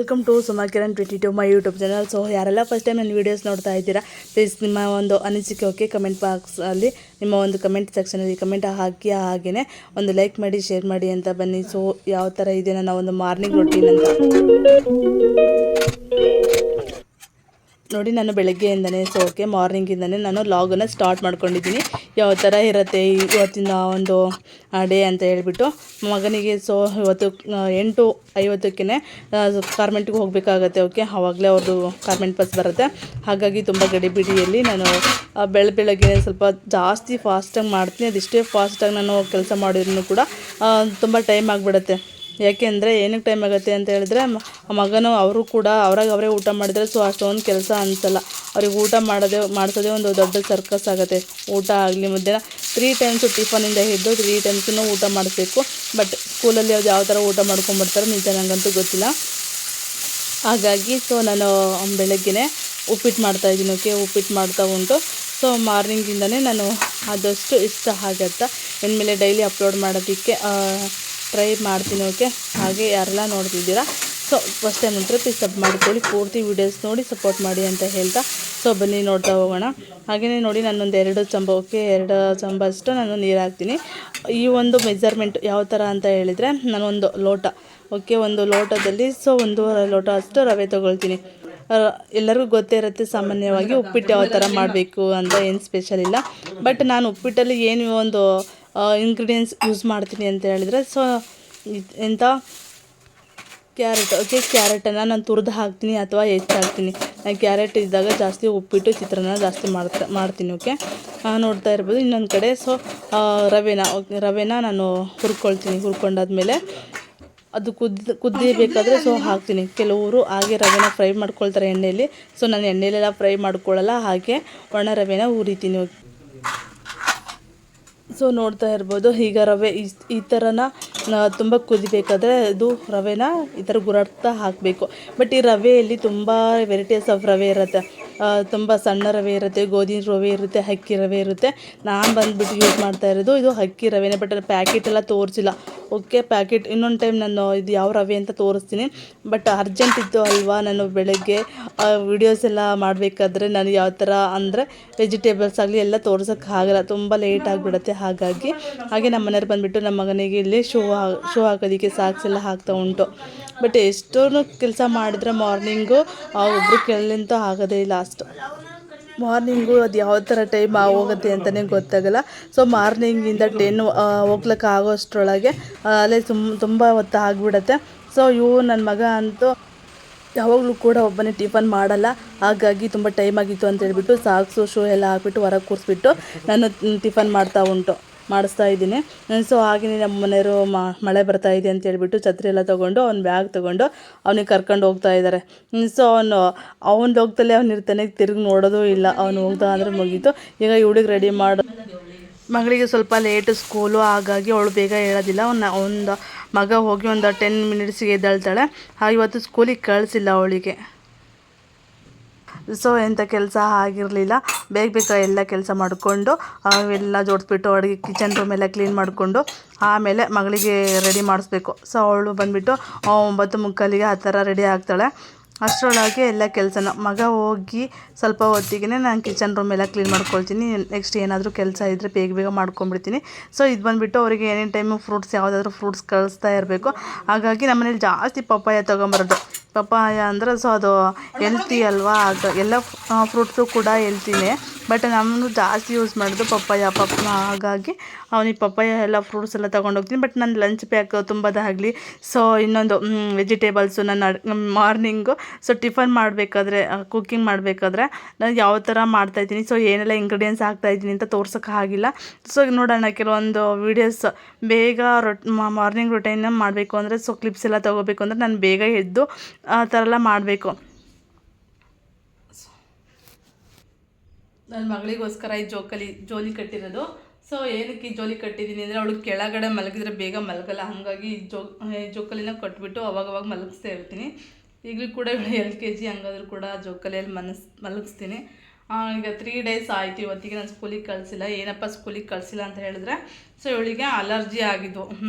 Welcome to Suma Kiran 22 my YouTube channel. So ಯಾರೆಲ್ಲ first time ನನ್ನ videos ನೋಡ್ತಾ ಇದ್ದೀರಾ, ಪ್ಲೀಸ್ ನಿಮ್ಮ ಒಂದು ಅನಿಸಿಕೆ ಓಕೆ ಕಮೆಂಟ್ ಬಾಕ್ಸಲ್ಲಿ ನಿಮ್ಮ ಒಂದು ಕಮೆಂಟ್ ಸೆಕ್ಷನಲ್ಲಿ ಕಮೆಂಟ್ ಹಾಕಿ, ಹಾಗೆಯೇ ಒಂದು ಲೈಕ್ ಮಾಡಿ ಶೇರ್ ಮಾಡಿ ಅಂತ ಬನ್ನಿ. ಸೊ ಯಾವ ಥರ ಇದೆ ನನ್ನ ಒಂದು ಮಾರ್ನಿಂಗ್ ರೊಟೀನ್ ಅಂತ ನೋಡಿ. ನಾನು ಬೆಳಗ್ಗೆಯಿಂದನೇ ಓಕೆ ಮಾರ್ನಿಂಗಿಂದನೇ ನಾನು ಲಾಗನ್ನು ಸ್ಟಾರ್ಟ್ ಮಾಡ್ಕೊಂಡಿದ್ದೀನಿ. ಯಾವ ಥರ ಇರುತ್ತೆ ಇವತ್ತಿನ ಒಂದು ಡೇ ಅಂತ ಹೇಳ್ಬಿಟ್ಟು ಮಗನಿಗೆ. ಸೊ ಇವತ್ತು 8:50ಕ್ಕೆ ಕಾರ್ಮೆಂಟ್ಗೆ ಹೋಗಬೇಕಾಗತ್ತೆ. ಓಕೆ, ಆವಾಗಲೇ ಅವ್ರದ್ದು ಕಾರ್ಮೆಂಟ್ ಬಸ್ ಬರುತ್ತೆ. ಹಾಗಾಗಿ ತುಂಬ ಗಡಿಬಿಡಿಯಲ್ಲಿ ನಾನು ಬೆಳಗ್ಗೆ ಸ್ವಲ್ಪ ಜಾಸ್ತಿ ಫಾಸ್ಟಾಗಿ ಮಾಡ್ತೀನಿ. ಅದೆಷ್ಟೇ ಫಾಸ್ಟಾಗಿ ನಾನು ಕೆಲಸ ಮಾಡಿದ್ರು ಕೂಡ ತುಂಬ ಟೈಮ್ ಆಗಿಬಿಡುತ್ತೆ. ಯಾಕೆಂದರೆ ಏನಕ್ಕೆ ಟೈಮ್ ಆಗುತ್ತೆ ಅಂತ ಹೇಳಿದ್ರೆ ಮಗನು ಅವರು ಕೂಡ ಅವರೇ ಊಟ ಮಾಡಿದರೆ ಸೊ ಅಷ್ಟೊಂದು ಕೆಲಸ ಅನಿಸಲ್ಲ. ಅವ್ರಿಗೆ ಊಟ ಮಾಡಿಸೋದೇ ಒಂದು ದೊಡ್ಡ ಸರ್ಕಸ್ ಆಗುತ್ತೆ. ಊಟ ಆಗಲಿ ಮಧ್ಯಾಹ್ನ 3 ಟೈಮ್ಸು ಟಿಫನಿಂದ ಹಿಡಿದು 3 ಟೈಮ್ಸೂ ಊಟ ಮಾಡಿಸ್ಬೇಕು. ಬಟ್ ಸ್ಕೂಲಲ್ಲಿ ಅದು ಯಾವ ಥರ ಊಟ ಮಾಡ್ಕೊಂಡ್ಬಿಡ್ತಾರೆ ನಿಜ ನನಗಂತೂ ಗೊತ್ತಿಲ್ಲ. ಹಾಗಾಗಿ ಸೊ ನಾನು ಬೆಳಗ್ಗೆನೇ ಉಪ್ಪಿಟ್ಟು ಮಾಡ್ತಾಯಿದ್ದೀನಿ. ಓಕೆ, ಉಪ್ಪಿಟ್ಟು ಮಾಡ್ತಾ ಉಂಟು. ಸೊ ಮಾರ್ನಿಂಗಿಂದನೇ ನಾನು ಆದಷ್ಟು ಇಷ್ಟ ಆಗುತ್ತಾ ಇನ್ಮೇಲೆ ಡೈಲಿ ಅಪ್ಲೋಡ್ ಮಾಡೋದಕ್ಕೆ ಟ್ರೈ ಮಾಡ್ತೀನಿ. ಓಕೆ, ಹಾಗೆ ಯಾರೆಲ್ಲ ನೋಡ್ತಿದ್ದೀರಾ ಸೊ ಫಸ್ಟ್ ಟೈಮ್ ನಂತರ ಪ್ಲೀಸ್ ಸಬ್ ಮಾಡ್ಕೊಳ್ಳಿ, ಪೂರ್ತಿ ವೀಡಿಯೋಸ್ ನೋಡಿ ಸಪೋರ್ಟ್ ಮಾಡಿ ಅಂತ ಹೇಳ್ತಾ ಸೊ ಬನ್ನಿ ನೋಡ್ತಾ ಹೋಗೋಣ. ಹಾಗೆಯೇ ನೋಡಿ ನಾನೊಂದು 2 ಚಮಚ ಓಕೆ 2 ಚಮಚ ಅಷ್ಟು ನಾನು ನೀರು ಹಾಕ್ತೀನಿ. ಈ ಒಂದು ಮೆಜರ್ಮೆಂಟ್ ಯಾವ ಥರ ಅಂತ ಹೇಳಿದರೆ ನಾನೊಂದು ಲೋಟ ಓಕೆ ಒಂದು ಲೋಟದಲ್ಲಿ ಸೊ 1.5 ಲೋಟ ಅಷ್ಟು ರವೆ ತೊಗೊಳ್ತೀನಿ. ಎಲ್ಲರಿಗೂ ಗೊತ್ತೇ ಇರುತ್ತೆ ಸಾಮಾನ್ಯವಾಗಿ ಉಪ್ಪಿಟ್ಟು ಯಾವ ಥರ ಮಾಡಬೇಕು ಅಂತ, ಏನು ಸ್ಪೆಷಲ್ ಇಲ್ಲ. ಬಟ್ ನಾನು ಉಪ್ಪಿಟ್ಟಲ್ಲಿ ಏನು ಒಂದು ಇಂಗ್ರೀಡಿಯೆಂಟ್ಸ್ ಯೂಸ್ ಮಾಡ್ತೀನಿ ಅಂತ ಹೇಳಿದರೆ ಸೊ ಎಂಥ ಕ್ಯಾರೆಟ್. ಓಕೆ, ಕ್ಯಾರೆಟನ್ನು ನಾನು ತುರಿದು ಹಾಕ್ತೀನಿ ಅಥವಾ ಹೆಚ್ಚಾಕ್ತೀನಿ. ನಾನು ಕ್ಯಾರೆಟ್ ಇದ್ದಾಗ ಜಾಸ್ತಿ ಉಪ್ಪಿಟ್ಟು ಚಿತ್ರಾನ್ನ ಜಾಸ್ತಿ ಮಾಡ್ತೀನಿ. ಓಕೆ, ನೋಡ್ತಾ ಇರ್ಬೋದು. ಇನ್ನೊಂದು ಕಡೆ ಸೊ ರವೆನ ನಾನು ಹುರ್ಕೊಂಡಾದ್ಮೇಲೆ ಅದು ಕುದಿಬೇಕಾದ್ರೆ ಸೊ ಹಾಕ್ತೀನಿ. ಕೆಲವರು ಹಾಗೆ ರವೆನ ಫ್ರೈ ಮಾಡ್ಕೊಳ್ತಾರೆ ಎಣ್ಣೆಯಲ್ಲಿ. ಸೊ ನಾನು ಎಣ್ಣೆಲೆಲ್ಲ ಫ್ರೈ ಮಾಡ್ಕೊಳ್ಳಲ್ಲ, ಹಾಗೆ ಒಣ ರವೆನ ಹುರಿತೀನಿ. ಸೊ ನೋಡ್ತಾ ಇರ್ಬೋದು. ಈಗ ರವೆ ಈ ಥರನ ತುಂಬ ಕುದಿಬೇಕಾದ್ರೆ ಅದು ರವೆನ ಈ ಥರ ಗುರಾಡ್ತಾ ಹಾಕಬೇಕು. ಬಟ್ ಈ ರವೆಯಲ್ಲಿ ತುಂಬ ವೆರೈಟೀಸ್ ಆಫ್ ರವೆ ಇರುತ್ತೆ. ತುಂಬ ಸಣ್ಣ ರವೆ ಇರುತ್ತೆ, ಗೋಧಿ ರವೆ ಇರುತ್ತೆ, ಅಕ್ಕಿ ರವೆ ಇರುತ್ತೆ. ನಾನು ಬಂದುಬಿಟ್ಟು ಯೂಸ್ ಮಾಡ್ತಾ ಇರೋದು ಇದು ಅಕ್ಕಿ ರವೆನೇ. ಬಟ್ ಪ್ಯಾಕೆಟ್ ಎಲ್ಲ ತೋರಿಸಿಲ್ಲ. ಓಕೆ, ಪ್ಯಾಕೆಟ್ ಇನ್ನೊಂದು ಟೈಮ್ ನಾನು ಇದು ಯಾವ ರವೆ ಅಂತ ತೋರಿಸ್ತೀನಿ. ಬಟ್ ಅರ್ಜೆಂಟ್ ಇತ್ತು ಅಲ್ವಾ, ನಾನು ಬೆಳಗ್ಗೆ ವಿಡಿಯೋಸ್ ಎಲ್ಲ ಮಾಡಬೇಕಾದ್ರೆ ನಾನು ಯಾವ ಥರ ಅಂದರೆ ವೆಜಿಟೇಬಲ್ಸ್ ಆಗಲಿ ಎಲ್ಲ ತೋರ್ಸೋಕ್ಕಾಗಲ್ಲ, ತುಂಬ ಲೇಟ್ ಆಗಿಬಿಡುತ್ತೆ. ಹಾಗೆ ನಮ್ಮ ಮನೆಯವ್ರು ಬಂದುಬಿಟ್ಟು ನಮ್ಮ ಮಗನಿಗೆ ಇಲ್ಲಿ ಶೂ ಹಾಕೋದಕ್ಕೆ ಸಾಕ್ಸ್ ಎಲ್ಲ ಹಾಕ್ತಾ ಉಂಟು. ಬಟ್ ಎಷ್ಟೋ ಕೆಲಸ ಮಾಡಿದ್ರೆ ಮಾರ್ನಿಂಗು ಒಬ್ಬರು ಕೆಳಂತೂ ಆಗೋದೇ ಇಲ್ಲ. ಅಷ್ಟು ಮಾರ್ನಿಂಗು ಅದು ಯಾವ ಥರ ಟೈಮ್ ಹೋಗುತ್ತೆ ಅಂತಲೇ ಗೊತ್ತಾಗಲ್ಲ. ಸೊ ಮಾರ್ನಿಂಗಿಂದ 10 ಹೋಗ್ಲಿಕ್ಕೆ ಆಗೋಷ್ಟರೊಳಗೆ ಅಲ್ಲೇ ತುಂಬ ಹೊತ್ತು ಆಗಿಬಿಡುತ್ತೆ. ಸೊ ನನ್ನ ಮಗ ಅಂತೂ ಯಾವಾಗಲೂ ಕೂಡ ಒಬ್ಬನೇ ಟಿಫನ್ ಮಾಡಲ್ಲ. ಹಾಗಾಗಿ ತುಂಬ ಟೈಮ್ ಆಗಿತ್ತು ಅಂತ ಹೇಳ್ಬಿಟ್ಟು ಸಾಕ್ಸು ಶೂ ಎಲ್ಲ ಹಾಕ್ಬಿಟ್ಟು ಹೊರಗೆ ಕೂರಿಸ್ಬಿಟ್ಟು ನಾನು ಟಿಫನ್ ಮಾಡಿಸ್ತಾ ಇದ್ದೀನಿ. ಸೊ ಹಾಗೆಯೇ ನಮ್ಮ ಮನೆಯವರು ಮಳೆ ಬರ್ತಾ ಇದೆ ಅಂತ ಹೇಳ್ಬಿಟ್ಟು ಛತ್ರಿ ಎಲ್ಲ ತೊಗೊಂಡು ಅವ್ನ ಬ್ಯಾಗ್ ತೊಗೊಂಡು ಅವನಿಗೆ ಕರ್ಕೊಂಡು ಹೋಗ್ತಾ ಇದ್ದಾರೆ. ಸೊ ಅವನು ಹೋಗ್ತಲೇ ಇರ್ತಾನೆ, ತಿರುಗಿ ನೋಡೋದು ಇಲ್ಲ. ಅವನು ಹೋಗ್ತಾ ಅಂದರೆ ಮುಗೀತು. ಈಗ ಇವಳಿಗೆ ರೆಡಿ ಮಗಳಿಗೆ ಸ್ವಲ್ಪ ಲೇಟ್ ಸ್ಕೂಲು, ಹಾಗಾಗಿ ಅವಳು ಬೇಗ ಹೇಳೋದಿಲ್ಲ. ಒಂದು ಮಗ ಹೋಗಿ ಒಂದು 10 ಮಿನಿಟ್ಸಿಗೆ ಎದ್ದೇಳ್ತಾಳೆ. ಇವತ್ತು ಸ್ಕೂಲಿಗೆ ಕಳಿಸಿಲ್ಲ ಅವಳಿಗೆ. ಸೊ ಎಂಥ ಕೆಲಸ ಆಗಿರಲಿಲ್ಲ. ಬೇಗ ಎಲ್ಲ ಕೆಲಸ ಮಾಡಿಕೊಂಡು ಎಲ್ಲ ಜೋಡಿಸ್ಬಿಟ್ಟು ಅಡುಗೆ ಕಿಚನ್ ರೂಮ್ ಎಲ್ಲ ಕ್ಲೀನ್ ಮಾಡಿಕೊಂಡು ಆಮೇಲೆ ಮಗಳಿಗೆ ರೆಡಿ ಮಾಡಿಸ್ಬೇಕು. ಸೊ ಅವಳು ಬಂದುಬಿಟ್ಟು 9:45ಗೆ ಆ ಥರ ರೆಡಿ ಆಗ್ತಾಳೆ. ಅಷ್ಟರೊಳಗೆ ಎಲ್ಲ ಕೆಲಸನ ಮಗ ಹೋಗಿ ಸ್ವಲ್ಪ ಹೊತ್ತಿಗೆ ನಾನು ಕಿಚನ್ ರೂಮ್ ಎಲ್ಲ ಕ್ಲೀನ್ ಮಾಡ್ಕೊಳ್ತೀನಿ. ನೆಕ್ಸ್ಟ್ ಏನಾದರೂ ಕೆಲಸ ಇದ್ದರೆ ಬೇಗ ಮಾಡ್ಕೊಂಡ್ಬಿಡ್ತೀನಿ. ಸೊ ಇದು ಬಂದುಬಿಟ್ಟು ಅವರಿಗೆ ಎನಿ ಟೈಮು ಯಾವುದಾದ್ರೂ ಫ್ರೂಟ್ಸ್ ಕಳಿಸ್ತಾ ಇರಬೇಕು. ಹಾಗಾಗಿ ನಮ್ಮನೇಲಿ ಜಾಸ್ತಿ ಪಪ್ಪಾಯ ತೊಗೊಂಬರೋದು. ಪಪ್ಪಾಯ ಅಂದರೆ ಸೊ ಅದು ಹೆಲ್ತಿ ಅಲ್ವಾ, ಎಲ್ಲ ಫ್ರೂಟ್ಸು ಕೂಡ ಹೆಲ್ತಿನೇ. ಬಟ್ ನಮ್ಮನ್ನು ಜಾಸ್ತಿ ಯೂಸ್ ಮಾಡೋದು ಪಪ್ಪಾಯ. ಹಾಗಾಗಿ ಅವನಿಗೆ ಪಪ್ಪಾಯ ಎಲ್ಲ ಫ್ರೂಟ್ಸ್ ಎಲ್ಲ ತೊಗೊಂಡೋಗ್ತೀನಿ. ಬಟ್ ನನ್ನ ಲಂಚ್ ಪ್ಯಾಕ್ ತುಂಬದಾಗಲಿ ಸೊ ಇನ್ನೊಂದು ವೆಜಿಟೇಬಲ್ಸು ನನ್ನ ಮಾರ್ನಿಂಗು ಸೊ ಟಿಫನ್ ಮಾಡಬೇಕಾದ್ರೆ ಕುಕ್ಕಿಂಗ್ ಮಾಡಬೇಕಾದ್ರೆ ನಾನು ಯಾವ ಥರ ಮಾಡ್ತಾಯಿದ್ದೀನಿ, ಸೊ ಏನೆಲ್ಲ ಇಂಗ್ರೀಡಿಯೆಂಟ್ಸ್ ಹಾಕ್ತಾಯಿದ್ದೀನಿ ಅಂತ ತೋರ್ಸೋಕ್ಕಾಗಿಲ್ಲ. ಸೊ ನೋಡೋಣ ಕೆಲವೊಂದು ವೀಡಿಯೋಸ್ ಬೇಗ ಮಾರ್ನಿಂಗ್ ರೊಟೀನ ಮಾಡಬೇಕು ಅಂದರೆ ಸೊ ಕ್ಲಿಪ್ಸ್ ಎಲ್ಲ ತೊಗೋಬೇಕು ಅಂದರೆ ನಾನು ಬೇಗ ಎದ್ದು ಆ ಥರ ಎಲ್ಲ ಮಾಡಬೇಕು. ನನ್ನ ಮಗಳಿಗೋಸ್ಕರ ಈ ಜೋಲಿ ಕಟ್ಟಿರೋದು. ಸೊ ಏನಕ್ಕೆ ಜೋಲಿ ಕಟ್ಟಿದ್ದೀನಿ ಅಂದರೆ ಅವಳು ಕೆಳಗಡೆ ಮಲಗಿದ್ರೆ ಬೇಗ ಮಲಗಲ್ಲ. ಹಾಗಾಗಿ ಜೋಕಾಲಿನ ಕಟ್ಬಿಟ್ಟು ಅವಾಗವಾಗ ಮಲಗಿಸ್ತಾ ಇರ್ತೀನಿ. ಈಗಲೂ ಕೂಡ ಇವಳು LKG, ಹಂಗಾದ್ರೂ ಕೂಡ ಜೋಕಾಲಿಯಲ್ಲಿ ಮಲಗಿಸ್ತೀನಿ. ಈಗ 3 ಡೇಸ್ ಆಯಿತು ಇವತ್ತಿಗೆ ನಾನು ಸ್ಕೂಲಿಗೆ ಕಳಿಸಿಲ್ಲ. ಏನಪ್ಪ ಸ್ಕೂಲಿಗೆ ಕಳಿಸಿಲ್ಲ ಅಂತ ಹೇಳಿದ್ರೆ, ಸೊ ಇವಳಿಗೆ ಅಲರ್ಜಿ ಆಗಿದ್ದು.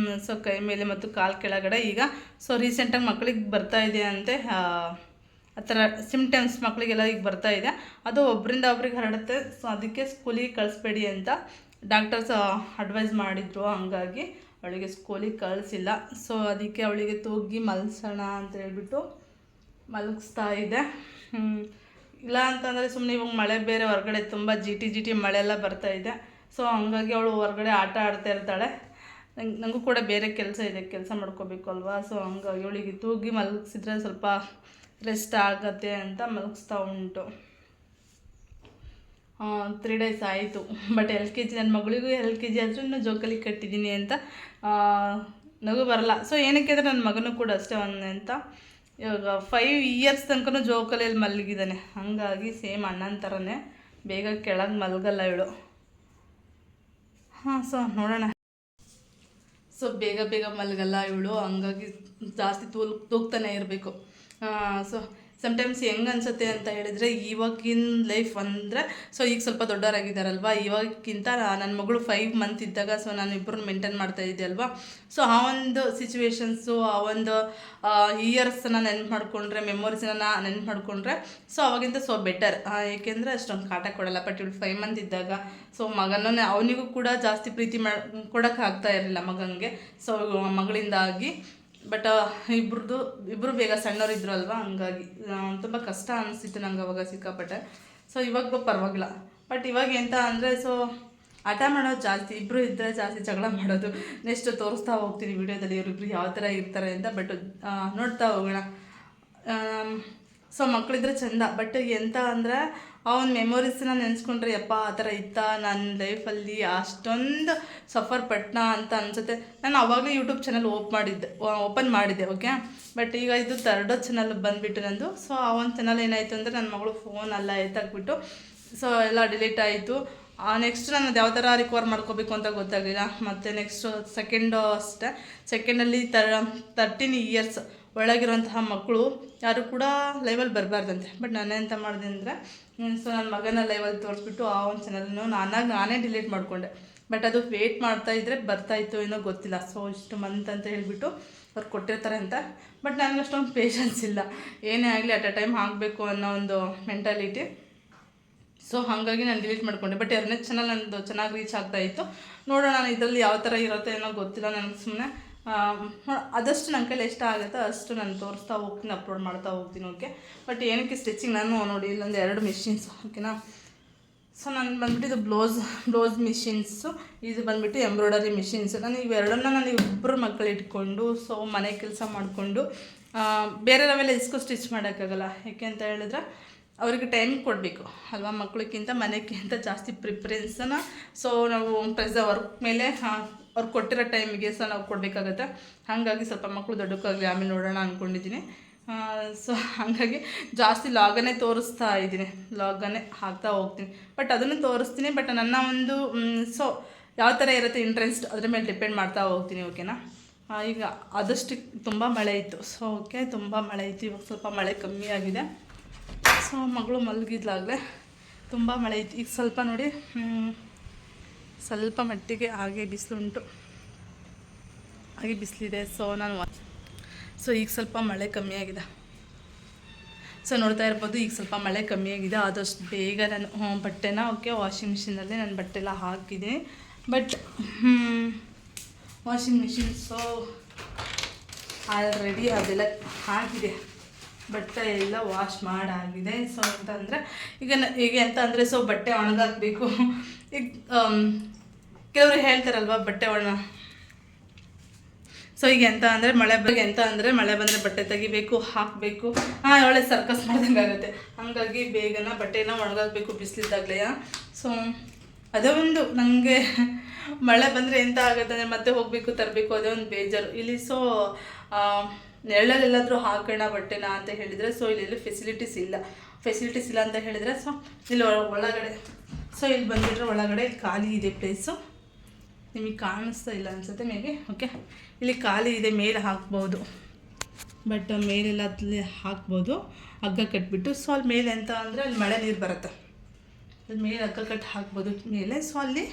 ಸೊ ಕೈ ಮೇಲೆ ಮತ್ತು ಕಾಲು ಕೆಳಗಡೆ ಈಗ ಸೊ ರೀಸೆಂಟಾಗಿ ಮಕ್ಕಳಿಗೆ ಬರ್ತಾ ಇದೆ ಅಂತೆ. ಆ ಥರ ಸಿಮ್ಟಮ್ಸ್ ಮಕ್ಕಳಿಗೆಲ್ಲ ಈಗ ಬರ್ತಾ ಇದೆ. ಅದು ಒಬ್ಬರಿಂದ ಒಬ್ರಿಗೆ ಹರಡುತ್ತೆ. ಸೊ ಅದಕ್ಕೆ ಸ್ಕೂಲಿಗೆ ಕಳಿಸ್ಬೇಡಿ ಅಂತ ಡಾಕ್ಟರ್ಸ್ ಅಡ್ವೈಸ್ ಮಾಡಿದರು. ಹಂಗಾಗಿ ಅವಳಿಗೆ ಸ್ಕೂಲಿಗೆ ಕಳಿಸಿಲ್ಲ. ಸೊ ಅದಕ್ಕೆ ಅವಳಿಗೆ ತೂಗಿ ಮಲಗಿಸೋಣ ಅಂತ ಹೇಳ್ಬಿಟ್ಟು ಮಲಗಿಸ್ತಾ ಇದೆ. ಇಲ್ಲ ಅಂತಂದರೆ ಸುಮ್ಮನೆ ಇವಾಗ ಮಳೆ ಬೇರೆ ಹೊರಗಡೆ ತುಂಬ ಜಿಟಿ ಮಳೆ ಎಲ್ಲ ಬರ್ತಾ ಇದೆ. ಸೊ ಹಂಗಾಗಿ ಅವಳು ಹೊರಗಡೆ ಆಟ ಆಡ್ತಾ ಇರ್ತಾಳೆ. ನನಗೂ ಕೂಡ ಬೇರೆ ಕೆಲಸ ಇದೆ, ಕೆಲಸ ಮಾಡ್ಕೋಬೇಕು ಅಲ್ವಾ. ಸೊ ಹಂಗಾಗಿ ಅವಳಿಗೆ ತೂಗಿ ಮಲಗಿಸಿದ್ರೆ ಸ್ವಲ್ಪ ರೆಸ್ಟ್ ಆಗತ್ತೆ ಅಂತ ಮಲಗಿಸ್ತಾ ಉಂಟು. 3 ಡೇಸ್ ಆಯಿತು. ಬಟ್ LKG ನನ್ನ ಮಗಳಿಗೂ LKG ಆದರೂ ಇನ್ನೂ ಜೋಕಾಲಿ ಕಟ್ಟಿದ್ದೀನಿ ಅಂತ ನಗು ಬರಲ್ಲ. ಸೊ ಏನಕ್ಕೆ ಅಂದರೆ ನನ್ನ ಮಗನೂ ಕೂಡ ಅಷ್ಟೇ ಅಂತ ಇವಾಗ 5 ಇಯರ್ಸ್ ತನಕ ಜೋಕಾಲಿಯಲ್ಲಿ ಮಲಗಿದ್ದಾನೆ. ಹಾಗಾಗಿ ಸೇಮ್ ಅಣ್ಣನ ಥರನೇ ಬೇಗ ಕೆಳಗೆ ಮಲಗಲ್ಲ ಇವಳು. ಸೊ ನೋಡೋಣ. ಸೊ ಬೇಗ ಮಲಗಲ್ಲ ಇವಳು. ಹಂಗಾಗಿ ಜಾಸ್ತಿ ತೂಗ್ತಾನೆ ಇರಬೇಕು. ಸೊ ಸಮ್ಟೈಮ್ಸ್ ಹೆಂಗೆ ಅನಿಸುತ್ತೆ ಅಂತ ಹೇಳಿದರೆ, ಇವಾಗಿನ ಲೈಫ್ ಅಂದರೆ ಸೊ ಈಗ ಸ್ವಲ್ಪ ದೊಡ್ಡವರಾಗಿದ್ದಾರಲ್ವ, ಇವಾಗಕ್ಕಿಂತ ನನ್ನ ಮಗಳು 5 ಮಂತ್ ಇದ್ದಾಗ ಸೊ ನಾನು ಇಬ್ಬರನ್ನ ಮೇಂಟೈನ್ ಮಾಡ್ತಾಯಿದ್ದೆ ಅಲ್ವಾ. ಸೊ ಆ ಒಂದು ಸಿಚುವೇಶನ್ಸು, ಆ ಒಂದು ಇಯರ್ಸನ್ನ ನೆನ್ಪು ಮಾಡಿಕೊಂಡ್ರೆ, ಮೆಮೊರೀಸನ್ನ ನೆನ್ಪು ಮಾಡಿಕೊಂಡ್ರೆ ಸೊ ಅವಾಗಿಂತ ಸೊ ಬೆಟರ್. ಏಕೆಂದರೆ ಅಷ್ಟೊಂದು ಕಾಟ ಕೊಡಲ್ಲ. ಬಟ್ ಇವಳು 5 ಮಂತ್ ಇದ್ದಾಗ ಸೊ ಮಗನೇ ಅವನಿಗೂ ಕೂಡ ಜಾಸ್ತಿ ಪ್ರೀತಿ ಕೊಡೋಕ್ಕಾಗ್ತಾ ಇರಲಿಲ್ಲ ಮಗನಿಗೆ. ಸೊ ಮಗಳಿಂದಾಗಿ ಬಟ್ ಇಬ್ಬರು ಬೇಗ ಸಣ್ಣವರಿದ್ರು ಅಲ್ವಾ. ಹಂಗಾಗಿ ತುಂಬ ಕಷ್ಟ ಅನಿಸ್ತಿತ್ತು ನಂಗೆ ಅವಾಗ ಸಿಕ್ಕಾಪಟ್ಟೆ. ಸೊ ಇವಾಗ ಪರವಾಗಿಲ್ಲ. ಬಟ್ ಇವಾಗ ಎಂತ ಅಂದರೆ ಸೊ ಆಟ ಮಾಡೋದು ಜಾಸ್ತಿ, ಇಬ್ಬರು ಇದ್ದರೆ ಜಾಸ್ತಿ ಜಗಳ ಮಾಡೋದು. ನೆಕ್ಸ್ಟ್ ತೋರಿಸ್ತಾ ಹೋಗ್ತೀನಿ ವಿಡಿಯೋದಲ್ಲಿ ಇವರಿಬ್ರು ಯಾವ ಥರ ಇರ್ತಾರೆ ಅಂತ. ಬಟ್ ನೋಡ್ತಾ ಹೋಗೋಣ. ಸೊ ಮಕ್ಕಳಿದ್ರೆ ಚೆಂದ. ಬಟ್ ಎಂತ ಅಂದರೆ ಆ ಒಂದು ಮೆಮೊರೀಸನ್ನ ನೆನೆಸ್ಕೊಂಡ್ರೆ ಯಪ್ಪ ಆ ಥರ ಇತ್ತಾ ನನ್ನ ಲೈಫಲ್ಲಿ, ಅಷ್ಟೊಂದು ಸಫರ್ ಪಟ್ನ ಅಂತ ಅನಿಸುತ್ತೆ. ನಾನು ಆವಾಗಲೇ ಯೂಟ್ಯೂಬ್ ಚಾನಲ್ ಓಪನ್ ಮಾಡಿದ್ದೆ. ಓಕೆ. ಬಟ್ ಈಗ ಇದು 3rd ಚಾನಲ್ ಬಂದುಬಿಟ್ಟು ನಂದು. ಸೊ ಆ ಒಂದು ಚಾನಲ್ ಏನಾಯಿತು ಅಂದರೆ ನನ್ನ ಮಗಳು ಫೋನ್ ಎಲ್ಲ ಎತ್ತಾಕ್ಬಿಟ್ಟು ಸೊ ಎಲ್ಲ ಡಿಲೀಟ್ ಆಯಿತು. ನೆಕ್ಸ್ಟ್ ನಾನು ಅದು ಯಾವ ಥರ ರಿಕವರ್ ಮಾಡ್ಕೋಬೇಕು ಅಂತ ಗೊತ್ತಾಗಲಿಲ್ಲ. ಮತ್ತು ನೆಕ್ಸ್ಟು ಸೆಕೆಂಡು ಅಷ್ಟೇ. ಸೆಕೆಂಡಲ್ಲಿ 13 ಇಯರ್ಸ್ ಒಳಗಿರುವಂತಹ ಮಕ್ಕಳು ಯಾರು ಕೂಡ ಲೈವಲ್ಲಿ ಬರಬಾರ್ದಂತೆ. ಬಟ್ ನಾನೆಂತ ಮಾಡಿದೆ ಅಂದರೆ ಸೊ ನನ್ನ ಮಗನ ಲೈವಲ್ಲಿ ತೋರಿಸ್ಬಿಟ್ಟು ಆ ಒಂದು ಚಾನಲ್ನು ನಾನೇ ಡಿಲೀಟ್ ಮಾಡಿಕೊಂಡೆ. ಬಟ್ ಅದು ವೇಟ್ ಮಾಡ್ತಾಯಿದ್ರೆ ಬರ್ತಾಯಿತ್ತು ಏನೋ ಗೊತ್ತಿಲ್ಲ. ಸೊ ಇಷ್ಟು ಮಂತ್ ಅಂತ ಹೇಳಿಬಿಟ್ಟು ಅವ್ರು ಕೊಟ್ಟಿರ್ತಾರೆ ಅಂತ. ಬಟ್ ನನಗೆ ಅಷ್ಟೊಂದು ಪೇಷನ್ಸ್ ಇಲ್ಲ. ಏನೇ ಆಗಲಿ ಅಟ್ ಅ ಟೈಮ್ ಆಗಬೇಕು ಅನ್ನೋ ಒಂದು ಮೆಂಟಾಲಿಟಿ. ಸೊ ಹಾಗಾಗಿ ನಾನು ಡಿಲೀಟ್ ಮಾಡಿಕೊಂಡೆ. ಬಟ್ 2ನೇ ಚಾನಲ್ ನನ್ನದು ಚೆನ್ನಾಗಿ ರೀಚ್ ಆಗ್ತಾಯಿತ್ತು. ನೋಡೋಣ ನಾನು ಇದರಲ್ಲಿ ಯಾವ ಥರ ಇರುತ್ತೆ ಏನೋ ಗೊತ್ತಿಲ್ಲ. ನನಗೆ ಸುಮ್ಮನೆ ಆದಷ್ಟು ನನ್ನ ಕೈಲಿ ಎಷ್ಟು ಆಗುತ್ತೋ ಅಷ್ಟು ನಾನು ತೋರಿಸ್ತಾ ಹೋಗ್ತೀನಿ, ಅಪ್ಲೋಡ್ ಮಾಡ್ತಾ ಹೋಗ್ತೀನಿ. ಓಕೆ. ಬಟ್ ಏನಕ್ಕೆ ಸ್ಟಿಚಿಂಗ್ ನಾನು ನೋಡಿ ಇಲ್ಲೊಂದು 2 ಮಿಷಿನ್ಸ್. ಓಕೆನಾ. ಸೊ ನಾನು ಬಂದುಬಿಟ್ಟು ಇದು ಬ್ಲೌಸ್ ಮಿಷಿನ್ಸು, ಇದು ಬಂದುಬಿಟ್ಟು ಎಂಬ್ರಾಯ್ಡರಿ ಮಿಷಿನ್ಸು. ನಾನು ಇವೆರಡನ್ನ ನಾನು ಇಬ್ಬರು ಮಕ್ಕಳು ಇಟ್ಕೊಂಡು ಸೊ ಮನೆ ಕೆಲಸ ಮಾಡಿಕೊಂಡು ಬೇರೆಯವೆಲ್ಲ ಇಸ್ಕೊ ಸ್ಟಿಚ್ ಮಾಡೋಕ್ಕಾಗಲ್ಲ. ಯಾಕೆ ಅಂತ ಹೇಳಿದ್ರೆ ಅವರಿಗೆ ಟೈಮ್ ಕೊಡಬೇಕು ಅಲ್ವಾ. ಮಕ್ಕಳಿಗಿಂತ ಮನೆಗಿಂತ ಜಾಸ್ತಿ ಪ್ರಿಫರೆನ್ಸನ್ನು ಸೊ ನಾವು ವರ್ಕ್ ಮೇಲೆ ಅವ್ರು ಕೊಟ್ಟಿರೋ ಟೈಮಿಗೆ ಸಹ ನಾವು ಕೊಡಬೇಕಾಗತ್ತೆ. ಹಾಗಾಗಿ ಸ್ವಲ್ಪ ಮಕ್ಕಳು ದೊಡ್ಡಕ್ಕಾಗಲಿ ಆಮೇಲೆ ನೋಡೋಣ ಅಂದ್ಕೊಂಡಿದ್ದೀನಿ. ಸೊ ಹಾಗಾಗಿ ಜಾಸ್ತಿ ಲಾಗನ್ನೇ ತೋರಿಸ್ತಾ ಇದ್ದೀನಿ, ಲಾಗನ್ನೇ ಹಾಕ್ತಾ ಹೋಗ್ತೀನಿ. ಬಟ್ ಅದನ್ನು ತೋರಿಸ್ತೀನಿ. ಬಟ್ ನನ್ನ ಒಂದು ಸೊ ಯಾವ ಥರ ಇರುತ್ತೆ ಇಂಟ್ರೆಸ್ಟ್ ಅದ್ರ ಮೇಲೆ ಡಿಪೆಂಡ್ ಮಾಡ್ತಾ ಹೋಗ್ತೀನಿ. ಓಕೆನಾ. ಈಗ ಆದಷ್ಟು ತುಂಬ ಮಳೆ ಇತ್ತು. ಸೊ ಓಕೆ, ತುಂಬ ಮಳೆ ಇತ್ತು. ಇವಾಗ ಸ್ವಲ್ಪ ಮಳೆ ಕಮ್ಮಿ ಆಗಿದೆ. ಸೊ ಮಗಳು ಮಲಗಿದ್ಲಾಗಲೇ ತುಂಬ ಮಳೆ ಇತ್ತು. ಈಗ ಸ್ವಲ್ಪ ನೋಡಿ ಸ್ವಲ್ಪ ಮಟ್ಟಿಗೆ ಹಾಗೆ ಬಿಸಿಲುಂಟು, ಹಾಗೆ ಬಿಸಿಲಿದೆ. ಸೊ ಈಗ ಸ್ವಲ್ಪ ಮಳೆ ಕಮ್ಮಿಯಾಗಿದೆ. ಸೊ ನೋಡ್ತಾ ಇರ್ಬೋದು ಈಗ ಸ್ವಲ್ಪ ಮಳೆ ಕಮ್ಮಿಯಾಗಿದೆ. ಆದಷ್ಟು ಬೇಗ ನಾನು ಬಟ್ಟೆನ ವಾಷಿಂಗ್ ಮಿಷಿನಲ್ಲಿ ನಾನು ಬಟ್ಟೆ ಎಲ್ಲ ಹಾಕಿದೆ. But washing machine so already ಅದೆಲ್ಲ ಹಾಕಿದೆ, ಬಟ್ಟೆ ಎಲ್ಲ ವಾಶ್ ಮಾಡಾಗಿದೆ. ಸೊ ಅಂತಂದರೆ ಈಗ ಎಂತ ಅಂದರೆ ಸೊ ಬಟ್ಟೆ ಒಣಗಾಕಬೇಕು. ಈಗ ಕೆಲವರು ಹೇಳ್ತಾರಲ್ವ ಬಟ್ಟೆ ಸೊ ಈಗ ಎಂತ ಅಂದರೆ ಮಳೆ ಬಂದರೆ ಬಟ್ಟೆ ತೆಗಿಬೇಕು, ಹಾಕಬೇಕು. ಒಳ್ಳೆ ಸರ್ಕಸ್ ಮಾಡ್ದಂಗೆ ಆಗುತ್ತೆ. ಹಾಗಾಗಿ ಬೇಗನ ಬಟ್ಟೆನ ಒಣಗಾಕಬೇಕು ಬಿಸಿಲಿದ್ದಾಗಲೇ. ಸೊ ಅದೇ ಒಂದು ನನಗೆ ಮಳೆ ಬಂದರೆ ಎಂತ ಆಗುತ್ತೆ ಅಂದರೆ ಮತ್ತೆ ಹೋಗಬೇಕು ತರಬೇಕು, ಅದೇ ಒಂದು ಬೇಜಾರು ಇಲ್ಲಿ. ಸೊ ನೆರಳಲ್ಲೆಲ್ಲಾದರೂ ಹಾಕೋಣ ಬಟ್ಟೆನ ಅಂತ ಹೇಳಿದರೆ ಸೊ ಇಲ್ಲಿ ಫೆಸಿಲಿಟೀಸ್ ಇಲ್ಲ ಅಂತ ಹೇಳಿದರೆ ಸೊ ಇಲ್ಲಿ ಒಳಗಡೆ ಸೊ ಇಲ್ಲಿ ಬಂದುಬಿಟ್ರೆ ಒಳಗಡೆ ಇಲ್ಲಿ ಖಾಲಿ ಇದೆ ಪ್ಲೇಸು. ನಿಮಗೆ ಕಾಣಿಸ್ತಾ ಇಲ್ಲ ಅನಿಸುತ್ತೆ ಮೇಗೆ. ಓಕೆ, ಇಲ್ಲಿ ಖಾಲಿ ಇದೆ, ಮೇಲೆ ಹಾಕ್ಬೋದು. ಬಟ್ ಮೇಲೆಲ್ಲ ಹಾಕ್ಬೋದು ಹಗ್ಗ ಕಟ್ಬಿಟ್ಟು. ಸೊ ಅಲ್ಲಿ ಮೇಲೆ ಎಂತ ಅಂದರೆ ಅಲ್ಲಿ ಮಳೆ ನೀರು ಬರುತ್ತೆ. ಮೇಲೆ ಹಗ್ಗ ಕಟ್ಟಿ ಹಾಕ್ಬೋದು ಮೇಲೆ. ಸೊ ಅಲ್ಲಿ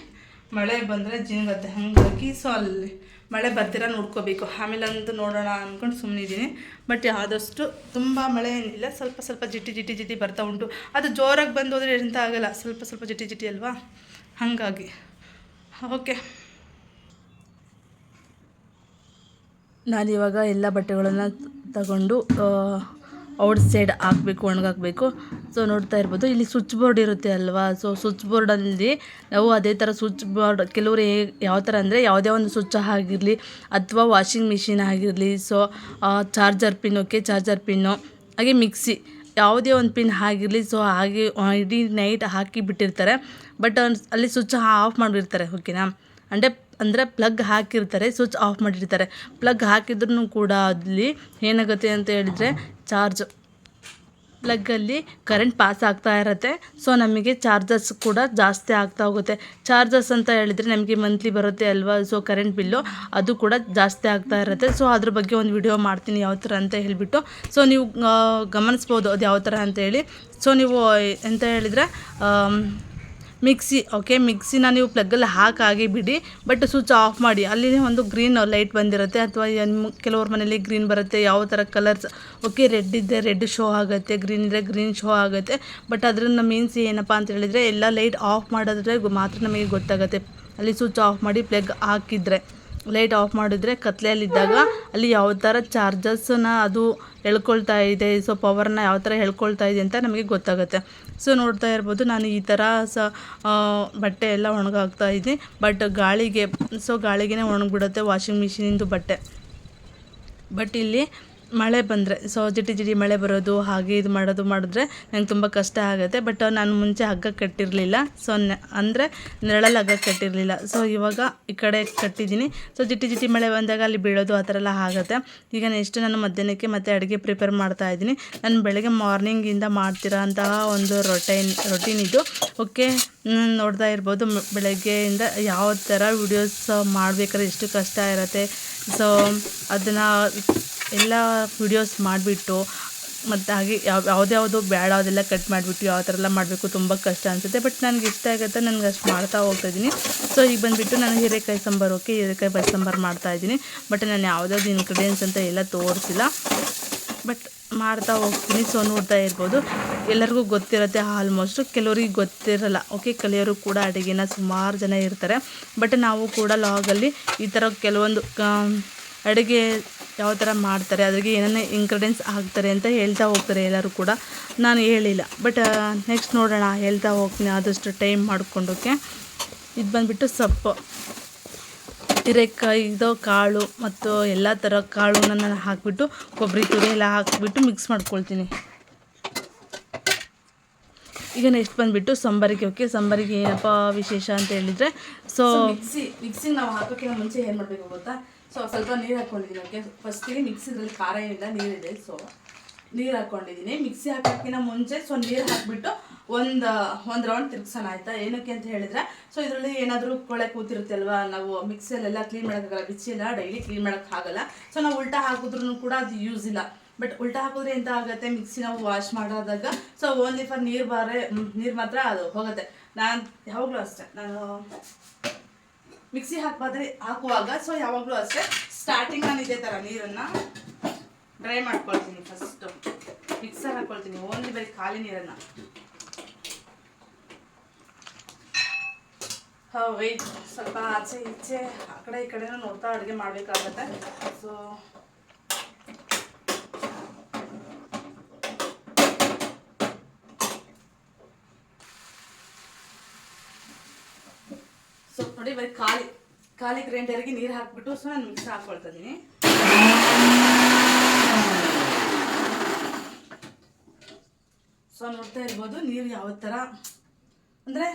ಮಳೆ ಬಂದರೆ ಜಿನಗತ್ತೆ, ಹಾಗಾಗಿ ಸೊ ಅಲ್ಲಿ ಮಳೆ ಬರ್ದಿರ ನೋಡ್ಕೋಬೇಕು. ಆಮೇಲೆ ಅಂತೂ ನೋಡೋಣ ಅಂದ್ಕೊಂಡು ಸುಮ್ಮನಿದ್ದೀನಿ. ಬಟ್ ಆದಷ್ಟು ತುಂಬ ಮಳೆ ಏನಿಲ್ಲ, ಸ್ವಲ್ಪ ಸ್ವಲ್ಪ ಜಿಟಿ ಜಿಟಿ ಜಿಟಿ ಬರ್ತಾ ಉಂಟು. ಅದು ಜೋರಾಗಿ ಬಂದು ಹೋದರೆ ಎಂತ ಆಗೋಲ್ಲ, ಸ್ವಲ್ಪ ಸ್ವಲ್ಪ ಜಿಟಿ ಜಿಟಿ ಅಲ್ವಾ, ಹಾಗಾಗಿ ಓಕೆ. ನಾನಿವಾಗ ಎಲ್ಲ ಬಟ್ಟೆಗಳನ್ನು ತಗೊಂಡು ಔಟ್ ಸೈಡ್ ಹಾಕಬೇಕು, ಒಣಗಾಕಬೇಕು. ಸೊ ನೋಡ್ತಾ ಇರ್ಬೋದು, ಇಲ್ಲಿ ಸ್ವಿಚ್ ಬೋರ್ಡ್ ಇರುತ್ತೆ ಅಲ್ವಾ. ಸೊ ಸ್ವಿಚ್ ಬೋರ್ಡಲ್ಲಿ ನಾವು ಅದೇ ಥರ ಸ್ವಿಚ್ ಬೋರ್ಡ್ ಕೆಲವರು ಯಾವ ಥರ ಅಂದರೆ ಯಾವುದೇ ಒಂದು ಸ್ವಿಚ್ ಆಗಿರಲಿ ಅಥವಾ ವಾಷಿಂಗ್ ಮಿಷಿನ್ ಆಗಿರಲಿ, so charger pin, okay charger pin, ಹಾಗೆ ಮಿಕ್ಸಿ ಯಾವುದೇ ಒಂದು ಪಿನ್ ಆಗಿರಲಿ, ಸೊ ಹಾಗೆ ಇಡೀ ನೈಟ್ ಹಾಕಿ ಬಿಟ್ಟಿರ್ತಾರೆ. ಬಟ್ ಅಲ್ಲಿ ಸ್ವಿಚ್ ಆಫ್ ಮಾಡಿರ್ತಾರೆ, ಓಕೆನಾ. ಅಂದರೆ ಪ್ಲಗ್ ಹಾಕಿರ್ತಾರೆ, ಸ್ವಿಚ್ ಆಫ್ ಮಾಡಿರ್ತಾರೆ. ಪ್ಲಗ್ ಹಾಕಿದ್ರೂ ಕೂಡ ಅಲ್ಲಿ ಏನಾಗುತ್ತೆ ಅಂತ ಹೇಳಿದರೆ ಪ್ಲಗ್ಗಲ್ಲಿ ಕರೆಂಟ್ ಪಾಸ್ ಆಗ್ತಾ ಇರುತ್ತೆ. ಸೊ ನಮಗೆ ಚಾರ್ಜಸ್ ಕೂಡ ಜಾಸ್ತಿ ಆಗ್ತಾ ಹೋಗುತ್ತೆ. ಚಾರ್ಜಸ್ ಅಂತ ಹೇಳಿದರೆ ನಮಗೆ ಮಂತ್ಲಿ ಬರುತ್ತೆ ಅಲ್ವಾ, ಸೊ ಕರೆಂಟ್ ಬಿಲ್ಲು ಅದು ಕೂಡ ಜಾಸ್ತಿ ಆಗ್ತಾ ಇರುತ್ತೆ. ಸೊ ಅದ್ರ ಬಗ್ಗೆ ಒಂದು ವಿಡಿಯೋ ಮಾಡ್ತೀನಿ ಯಾವ ಥರ ಅಂತ ಹೇಳಿಬಿಟ್ಟು. ಸೊ ನೀವು ಗಮನಿಸ್ಬೋದು ಅದು ಯಾವ ಥರ ಅಂತ ಹೇಳಿ. ಸೊ ನೀವು ಎಂತ ಹೇಳಿದರೆ ಮಿಕ್ಸಿ, ಓಕೆ ಮಿಕ್ಸಿನ ನೀವು ಪ್ಲಗ್ಗಲ್ಲಿ ಹಾಕಿ ಬಿಡಿ, ಬಟ್ ಸ್ವಿಚ್ ಆಫ್ ಮಾಡಿ. ಅಲ್ಲಿ ಒಂದು ಗ್ರೀನ್ ಲೈಟ್ ಬಂದಿರುತ್ತೆ, ಅಥವಾ ಕೆಲವ್ರ ಮನೇಲಿ ಗ್ರೀನ್ ಬರುತ್ತೆ, ಯಾವ ಥರ ಕಲರ್ಸ್, ಓಕೆ ರೆಡ್ ಇದ್ದರೆ ರೆಡ್ ಶೋ ಆಗುತ್ತೆ, ಗ್ರೀನ್ ಇದ್ದರೆ ಗ್ರೀನ್ ಶೋ ಆಗುತ್ತೆ. ಬಟ್ ಅದರಿಂದ ಮೀನ್ಸ್ ಏನಪ್ಪ ಅಂತ ಹೇಳಿದರೆ ಎಲ್ಲ ಲೈಟ್ ಆಫ್ ಮಾಡಿದ್ರೆ ಮಾತ್ರ ನಮಗೆ ಗೊತ್ತಾಗುತ್ತೆ. ಅಲ್ಲಿ ಸ್ವಿಚ್ ಆಫ್ ಮಾಡಿ ಪ್ಲಗ್ ಹಾಕಿದರೆ, ಲೈಟ್ ಆಫ್ ಮಾಡಿದ್ರೆ ಕತ್ಲೆಯಲ್ಲಿದ್ದಾಗ ಅಲ್ಲಿ ಯಾವ ಥರ ಚಾರ್ಜಸ್ನ ಅದು ಎಳ್ಕೊಳ್ತಾ ಇದೆ, ಸೊ ಪವರ್ನ ಯಾವ ಥರ ಎಳ್ಕೊಳ್ತಾ ಇದೆ ಅಂತ ನಮಗೆ ಗೊತ್ತಾಗುತ್ತೆ. ಸೊ ನೋಡ್ತಾ ಇರ್ಬೋದು, ನಾನು ಈ ಥರ ಬಟ್ಟೆ ಎಲ್ಲ ಒಣಗಾಕ್ತಾ ಇದ್ದೀನಿ. ಬಟ್ ಗಾಳಿಗೆ ಒಣಗಿಬಿಡುತ್ತೆ ವಾಷಿಂಗ್ ಮಿಷಿನಿಂದು ಬಟ್ಟೆ. ಬಟ್ ಇಲ್ಲಿ ಮಳೆ ಬಂದರೆ, ಸೊ ಜಿಟಿ ಜಿಟಿ ಮಳೆ ಬರೋದು ಹಾಗೆ ಇದು ಮಾಡಿದ್ರೆ ನಂಗೆ ತುಂಬ ಕಷ್ಟ ಆಗುತ್ತೆ. ಬಟ್ ನಾನು ಮುಂಚೆ ಹಗ್ಗ ಕಟ್ಟಿರಲಿಲ್ಲ, ಸೊ ಅಂದರೆ ನೆರಳಲ್ಲಿ ಹಗ್ಗ ಕಟ್ಟಿರಲಿಲ್ಲ. ಸೊ ಇವಾಗ ಈ ಕಡೆ ಕಟ್ಟಿದ್ದೀನಿ. ಸೊ ಜಿಟಿ ಜಿಟಿ ಮಳೆ ಬಂದಾಗ ಅಲ್ಲಿ ಬೀಳೋದು ಆ ಥರ ಎಲ್ಲ ಆಗುತ್ತೆ. ಈಗ ನೆಕ್ಸ್ಟ್ ನಾನು ಮಧ್ಯಾಹ್ನಕ್ಕೆ ಮತ್ತೆ ಅಡುಗೆ ಪ್ರಿಪೇರ್ ಮಾಡ್ತಾಯಿದ್ದೀನಿ. ನಾನು ಬೆಳಗ್ಗೆ ಮಾರ್ನಿಂಗಿಂದ ಮಾಡ್ತಿರೋ ಅಂತಹ ಒಂದು ರೊಟೀನ್ ಇದು, ಓಕೆ. ನೋಡ್ತಾ ಇರ್ಬೋದು ಬೆಳಗ್ಗೆಯಿಂದ ಯಾವ ಥರ ವಿಡಿಯೋಸ್ ಮಾಡಬೇಕಾದ್ರೆ ಎಷ್ಟು ಕಷ್ಟ ಇರುತ್ತೆ. ಸೊ ಅದನ್ನು ಎಲ್ಲ ವಿಡಿಯೋಸ್ ಮಾಡಿಬಿಟ್ಟು ಮತ್ತು ಹಾಗೆ ಯಾವುದ್ಯಾವುದು ಬೇಡ ಅದೆಲ್ಲ ಕಟ್ ಮಾಡಿಬಿಟ್ಟು ಯಾವ ಥರ ಎಲ್ಲ ಮಾಡಬೇಕು ತುಂಬ ಕಷ್ಟ ಅನಿಸುತ್ತೆ. ಬಟ್ ನನಗೆ ಇಷ್ಟ ಆಗುತ್ತೆ, ನನಗೆ ಅಷ್ಟು ಮಾಡ್ತಾ ಹೋಗ್ತಾಯಿದ್ದೀನಿ. ಸೊ ಈಗ ಬಂದುಬಿಟ್ಟು ನಾನು ಹೀರೆಕಾಯಿ ಸಾಂಬಾರು, ಓಕೆ ಹೀರೆಕಾಯಿ ಬಸ್ ಸಾಂಬಾರು ಮಾಡ್ತಾಯಿದ್ದೀನಿ. ಬಟ್ ನಾನು ಯಾವುದಾದ್ರು ಇಂಗ್ರೀಡಿಯೆಂಟ್ಸ್ ಅಂತ ಎಲ್ಲ ತೋರಿಸಿಲ್ಲ, ಬಟ್ ಮಾಡ್ತಾ ಹೋಗ್ತೀನಿ. ಸೊ ನೋಡ್ತಾ ಇರ್ಬೋದು, ಎಲ್ಲರಿಗೂ ಗೊತ್ತಿರುತ್ತೆ ಆಲ್ಮೋಸ್ಟ್, ಕೆಲವರಿಗೆ ಗೊತ್ತಿರಲ್ಲ, ಓಕೆ. ಕಲಿಯೋರು ಕೂಡ ಅಡುಗೆನ ಸುಮಾರು ಜನ ಇರ್ತಾರೆ. ಬಟ್ ನಾವು ಕೂಡ ಲಾಗಲ್ಲಿ ಈ ಥರ ಕೆಲವೊಂದು ಅಡುಗೆ ಯಾವ ಥರ ಮಾಡ್ತಾರೆ, ಅದಕ್ಕೆ ಏನೇನು ಇಂಗ್ರೀಡಿಯೆಂಟ್ಸ್ ಹಾಕ್ತಾರೆ ಅಂತ ಹೇಳ್ತಾ ಹೋಗ್ತಾರೆ ಎಲ್ಲರೂ ಕೂಡ. ನಾನು ಹೇಳಿಲ್ಲ, ಬಟ್ ನೆಕ್ಸ್ಟ್ ನೋಡೋಣ, ಹೇಳ್ತಾ ಹೋಗ್ತೀನಿ ಆದಷ್ಟು ಟೈಮ್ ಮಾಡ್ಕೊಂಡೋಕೆ. ಇದು ಬಂದುಬಿಟ್ಟು ಸೊಪ್ಪು, ಹೀರೆಕಾಯಿದು ಕಾಳು ಮತ್ತು ಎಲ್ಲ ಥರ ಕಾಳನ್ನ ನಾನು ಹಾಕಿಬಿಟ್ಟು ಕೊಬ್ಬರಿ ತುರಿ ಎಲ್ಲ ಹಾಕಿಬಿಟ್ಟು ಮಿಕ್ಸ್ ಮಾಡ್ಕೊಳ್ತೀನಿ. ಈಗ ನೆಕ್ಸ್ಟ್ ಬಂದುಬಿಟ್ಟು ಸಾಂಬಾರಿಗೆ, ಓಕೆ. ಸಾಂಬಾರಿಗೆ ಏನಪ್ಪ ವಿಶೇಷ ಅಂತ ಹೇಳಿದರೆ, ಸೊ ಮಿಕ್ಸಿಗೆ ನಾವು ಹಾಕೋಕ್ಕಿಂತ ಮುಂಚೆ ಏನು ಮಾಡಬೇಕು ಗೊತ್ತಾ. ಸೊ ಸ್ವಲ್ಪ ನೀರು ಹಾಕ್ಕೊಂಡಿದ್ದೀನಿ, ಓಕೆ. ಫಸ್ಟಿಗೆ ಮಿಕ್ಸಿದ್ರಲ್ಲಿ ಖಾರ ಏನಿಲ್ಲ, ನೀರಿದೆ. ಸೊ ನೀರು ಹಾಕ್ಕೊಂಡಿದ್ದೀನಿ. ಮಿಕ್ಸಿ ಹಾಕೋಕ್ಕಿಂತ ಮುಂಚೆ ಸೊ ನೀರು ಹಾಕಿಬಿಟ್ಟು ಒಂದು ರೌಂಡ್ ತಿರ್ಗ್ಸೋಣ, ಆಯಿತಾ. ಏನಕ್ಕೆ ಅಂತ ಹೇಳಿದರೆ, ಸೊ ಇದರಲ್ಲಿ ಏನಾದರೂ ಕೊಳೆ ಕೂತಿರುತ್ತೆ ಅಲ್ವಾ, ನಾವು ಮಿಕ್ಸಿಯಲ್ಲೆಲ್ಲ ಕ್ಲೀನ್ ಮಾಡೋಕ್ಕಾಗಲ್ಲ, ಬಿಚ್ಚಿ ಎಲ್ಲ ಡೈಲಿ ಕ್ಲೀನ್ ಮಾಡೋಕ್ಕಾಗಲ್ಲ. ಸೊ ನಾವು ಉಲ್ಟಾ ಹಾಕಿದ್ರೂ ಕೂಡ ಅದು ಯೂಸ್ ಇಲ್ಲ. ಬಟ್ ಉಲ್ಟಾ ಹಾಕಿದ್ರೆ ಎಂತ ಆಗುತ್ತೆ, ಮಿಕ್ಸಿ ನಾವು ವಾಶ್ ಮಾಡೋದಾಗ ಸೊ ಓನ್ಲಿ ಫಾರ್ ನೀರು ಮಾತ್ರ ಅದು ಹೋಗುತ್ತೆ. ನಾನು ಯಾವಾಗಲೂ ಅಷ್ಟೇ, ನಾನು ಮಿಕ್ಸಿ ಹಾಕುವಾಗ ಸೊ ಯಾವಾಗಲೂ ಅಷ್ಟೇ ಸ್ಟಾರ್ಟಿಂಗ್ ನಾನು ಇದೇ ಥರ ನೀರನ್ನು ಡ್ರೈ ಮಾಡ್ಕೊಳ್ತೀನಿ. ಫಸ್ಟು ಮಿಕ್ಸರ್ ಹಾಕ್ಕೊಳ್ತೀನಿ, ಓನ್ಲಿ ಬರೀ ಖಾಲಿ ನೀರನ್ನು. ವೆಯ್ಟ್ ಸ್ವಲ್ಪ ಆಚೆ ಈಚೆ ಆ ಕಡೆ ಈ ಕಡೆನೂ ನೋಡ್ತಾ ಅಡುಗೆ ಮಾಡಬೇಕಾಗತ್ತೆ. ಸೊ ನೋಡಿ, ಬರೀ ಖಾಲಿ ಗ್ರೈಂಡರ್ಗೆ ನೀರು ಹಾಕ್ಬಿಟ್ಟು ಸೊ ನಾನು ಮಿಕ್ಸ್ ಹಾಕ್ಕೊಳ್ತಾ ಇದ್ದೀನಿ. ಸೊ ನೋಡ್ತಾ ಇರ್ಬೋದು ನೀರು ಯಾವ ಥರ ಅಂದರೆ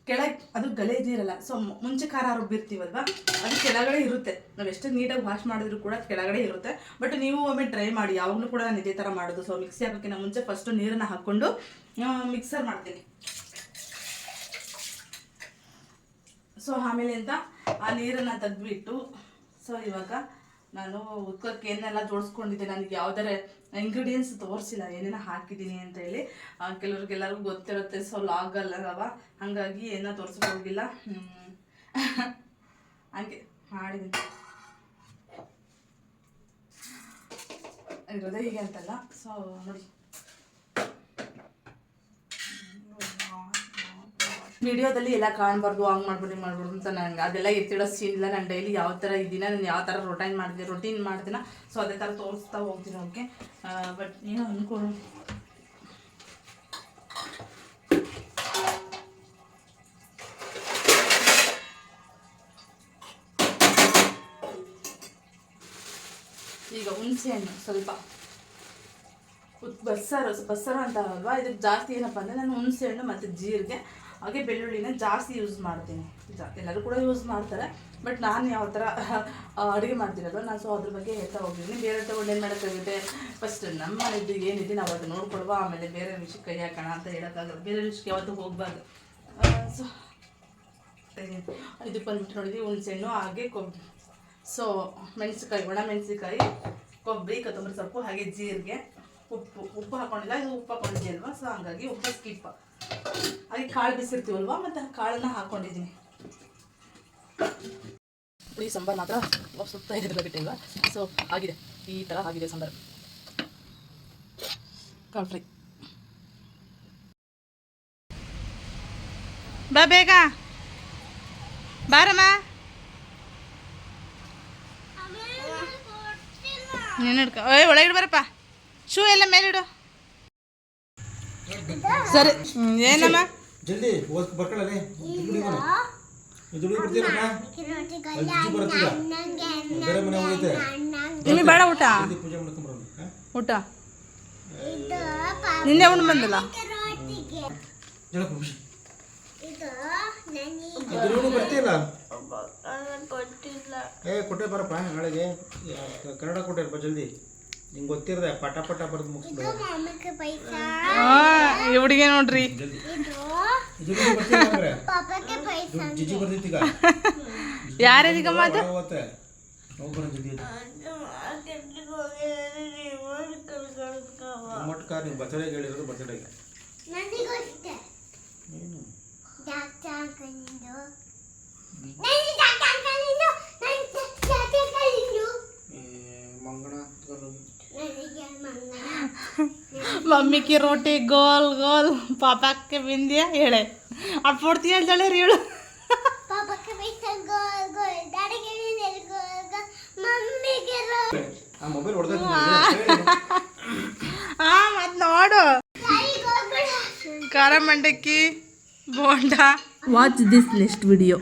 ಕೆಳಗೆ ಅದು ಗಲೀಜು ನೀರಲ್ಲ. ಸೊ ಮುಂಚೆ ಖಾರ ರುಬ್ಬಿರ್ತೀವಲ್ವ, ಅದು ಕೆಳಗಡೆ ಇರುತ್ತೆ. ನಾವು ಎಷ್ಟು ನೀಟಾಗಿ ವಾಶ್ ಮಾಡಿದ್ರು ಕೂಡ ಕೆಳಗಡೆ ಇರುತ್ತೆ. ಬಟ್ ನೀವು ಒಮ್ಮೆ ಟ್ರೈ ಮಾಡಿ, ಯಾವಾಗಲೂ ಕೂಡ ನಾನು ಇದೇ ಥರ ಮಾಡೋದು. ಸೊ ಮಿಕ್ಸಿ ಹಾಕೋಕ್ಕಿಂತ ಮುಂಚೆ ಫಸ್ಟು ನೀರನ್ನು ಹಾಕ್ಕೊಂಡು ಮಿಕ್ಸರ್ ಮಾಡ್ತೀನಿ. ಸೊ ಆಮೇಲೆ ಅಂತ ಆ ನೀರನ್ನು ತೆಗೆದ್ಬಿಟ್ಟು ಸೊ ಇವಾಗ ನಾನು ಉತ್ಕಕ್ಕೆ ಏನೆಲ್ಲ ಜೋಡಿಸ್ಕೊಂಡಿದ್ದೆ, ನನಗೆ ಯಾವ್ದಾರ ಇಂಗ್ರೀಡಿಯೆಂಟ್ಸ್ ತೋರಿಸಿಲ್ಲ ಏನೇನೋ ಹಾಕಿದ್ದೀನಿ ಅಂತ ಹೇಳಿ. ಕೆಲವ್ರಿಗೆಲ್ಲರಿಗೂ ಗೊತ್ತಿರುತ್ತೆ, ಸೊ ಲಾಗಲ್ಲವ, ಹಾಗಾಗಿ ಏನೋ ತೋರ್ಸಕ್ಕೆ ಹೋಗಿಲ್ಲ. ಹಂಗೆ ಮಾಡಿದ್ದೀನಿ ಇರೋದೇ ಹೀಗೆ ಅಂತಲ್ಲ. ಸೊ ನೋಡಿ, ವಿಡಿಯೋದಲ್ಲಿ ಎಲ್ಲ ಕಾಣಬಾರ್ದು, ಹಂಗೆ ಮಾಡ್ಬಾರ್ದು ಅಂತ ನಂಗೆ ಅದೆಲ್ಲ ಎತ್ತಿಡೋ ಸೀನ್ ಇಲ್ಲ. ನಾನು ಡೈಲಿ ಯಾವ ಥರ ಇದ್ದೀನ, ನಾನು ಯಾವ ಥರ ರೊಟೀನ್ ಮಾಡ್ತೀನ, ಸೊ ಅದೇ ಥರ ತೋರಿಸ್ತಾ ಹೋಗ್ತೀನಿ ಅವ್ರಿಗೆ. ಬಟ್ ಏನೋ ಅಂದ್ಕೊಂಡು ಈಗ ಹುಣಸೆ ಹಣ್ಣು ಸ್ವಲ್ಪ ಬಸ್ಸಾರು ಅಂತಾರಲ್ವ, ಇದಕ್ಕೆ ಜಾಸ್ತಿ ಏನಪ್ಪ ಅಂದರೆ ನಾನು ಹುಣಸೆ ಹಣ್ಣು ಮತ್ತು ಜೀರಿಗೆ ಹಾಗೆ ಬೆಳ್ಳುಳ್ಳಿನ ಜಾಸ್ತಿ ಯೂಸ್ ಮಾಡ್ತೀನಿ. ಎಲ್ಲರೂ ಕೂಡ ಯೂಸ್ ಮಾಡ್ತಾರೆ, ಬಟ್ ನಾನು ಯಾವ ಥರ ಅಡುಗೆ ಮಾಡ್ತಿರೋದು ನಾನು, ಸೊ ಅದ್ರ ಬಗ್ಗೆ ಹೇಳ್ತಾ ಹೋಗ್ತೀನಿ. ಬೇರೆ ತಗೊಂಡು ಏನು ಮಾಡೋಕ್ಕಾಗುತ್ತೆ, ಫಸ್ಟ್ ನಮ್ಮ ಮನೆಯದು ಏನಿದೆ ನಾವು ಅದು ನೋಡ್ಕೊಳ್ವ, ಆಮೇಲೆ ಬೇರೆ ವಿಷಯಕ್ಕೆ ಕೈ ಹಾಕೋಣ ಅಂತ ಹೇಳೋಕ್ಕಾಗಲ್ಲ, ಬೇರೆ ವಿಷಯಕ್ಕೆ ಯಾವತ್ತೂ ಹೋಗಬಾರ್ದು. ಸೊ ಇದಕ್ಕೆ ಬಂದ್ಬಿಟ್ಟು ನೋಡಿದ್ವಿ ಹುಣಸೆಹಣ್ಣು ಹಾಗೆ ಕೊಬ್ಬರಿ, ಸೊ ಮೆಣಸಿನ್ಕಾಯಿ, ಒಣ ಮೆಣಸಿನ್ಕಾಯಿ, ಕೊಬ್ಬರಿ, ಕೊತ್ತಂಬರಿ ಸೊಪ್ಪು, ಹಾಗೆ ಜೀರಿಗೆ, ಉಪ್ಪು ಹಾಕೊಂಡಿಲ್ಲ, ಇದು ಉಪ್ಪು ಹಾಕೊಂಡಿದ್ದೆ ಅಲ್ವಾ, ಸೊ ಹಂಗಾಗಿ ಉಪ್ಪು ಸ್ಕಿಪ್. ಹಾಗೆ ಕಾಳು ಬಿಸಿರ್ತೀವಲ್ವ, ಮತ್ತು ಕಾಳನ್ನ ಹಾಕ್ಕೊಂಡಿದ್ದೀನಿ. ಈ ಸಾಂಬಾರು ಮಾತ್ರ ಸುತ್ತ ಇರೋದಿಲ್ಲ ಬಿಟ್ಟಿಲ್ವಾ, ಸೊ ಆಗಿದೆ, ಈ ಥರ ಆಗಿದೆ ಸಾಂಬಾರು. ಕಾಳು ಫ್ರೈ ಬಾ ಬೇಗ ಬಾರಮ್ಮ, ನೀನು ಹಿಡ್ಕೊ, ಒಳಗಿಡು ಬರಪ್ಪ, ಶೂ ಎಲ್ಲ ಮೇಲಿಡು. ಸರಿ ಏನಮ್ಮ ಜಲ್ದಿ ಬರ್ಕೊಳ್ಳಿ, ನಿಮಗೆ ಬೇಡ ಊಟ, ಊಟ ನಿನ್ನೆ ಉಣ್ಣು ಬಂದಿಲ್ಲ. ಬರ್ತೀಯಲ್ಲ, ಕೊಟ್ಟೆ ಬರಪ್ಪ, ನಾಳೆಗೆ ಕನ್ನಡ ಕೊಟ್ಟಿರಪ್ಪ, ಜಲ್ದಿ ನಿಂಗೆ ಗೊತ್ತಿರದೆ ಪಟ ಪಟ ಬರೆದು ಮುಗಿಸ್ಬೇಕು. ಈ ಹುಡುಗಿ ನೋಡ್ರಿ, ಜಿಜಿ ಬರ್ದೈತೀಗ, ಯಾರಿಗಮ್ಮ ಅದು ಮಟ್ಕಾರ್ ನೀವು ಬರ್ತಡೇಗೆ ಹೇಳಿರೋದು, ಬರ್ತಡೇಗೆ ಏನು ಮಂಗಣ मम्मी की रोटी गोल गोल, पापा के बिंदिया हेड़े अब फोड़ती है जले रीड़, पापा के पैसा गोल गोल, डैडी के बिंदिया गोल गोल, मम्मी के रोटी ಆ ಮೊಬೈಲ್ ಹೊಡೆದ मत नोडु ಖಾರ ಮಂಡಕ್ಕಿ bonda. Watch this next video.